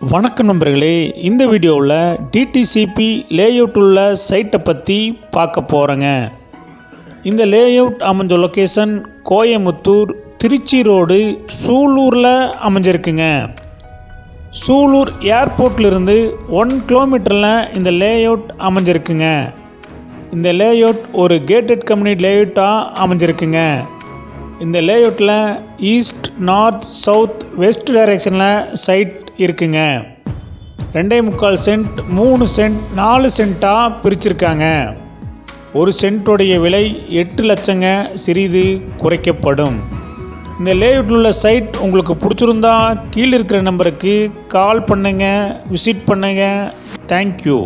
வணக்கம் நண்பர்களே, இந்த வீடியோவில் டிடிசிபி லேஅவுட் உள்ள சைட்டை பற்றி பார்க்க போகிறேங்க. இந்த லேஅவுட் அமைஞ்ச லொக்கேஷன் கோயமுத்தூர் திருச்சி ரோடு சூலூரில் அமைஞ்சிருக்குங்க. சூலூர் ஏர்போர்ட்லேருந்து 1 கிலோமீட்டரில் இந்த லேஅவுட் அமைஞ்சிருக்குங்க. இந்த லேஅவுட் ஒரு கேட்டட் கம்யூனிட்டி லேஅவுட்டாக அமைஞ்சிருக்குங்க. இந்த லேஅவுட்டில் ஈஸ்ட், நார்த், சவுத், வெஸ்ட் டைரெக்ஷனில் சைட் இருக்குங்க. 2.25 சென்ட், 3 சென்ட், 4 சென்ட்டாக பிரிச்சிருக்காங்க. ஒரு சென்ட்டுடைய விலை 8 லட்சங்க, சிறிது குறைக்கப்படும். இந்த லேஅவுட்டில் உள்ள சைட் உங்களுக்கு பிடிச்சிருந்தா கீழே இருக்கிற நம்பருக்கு கால் பண்ணுங்கள், விசிட் பண்ணுங்கள். தேங்க்யூ.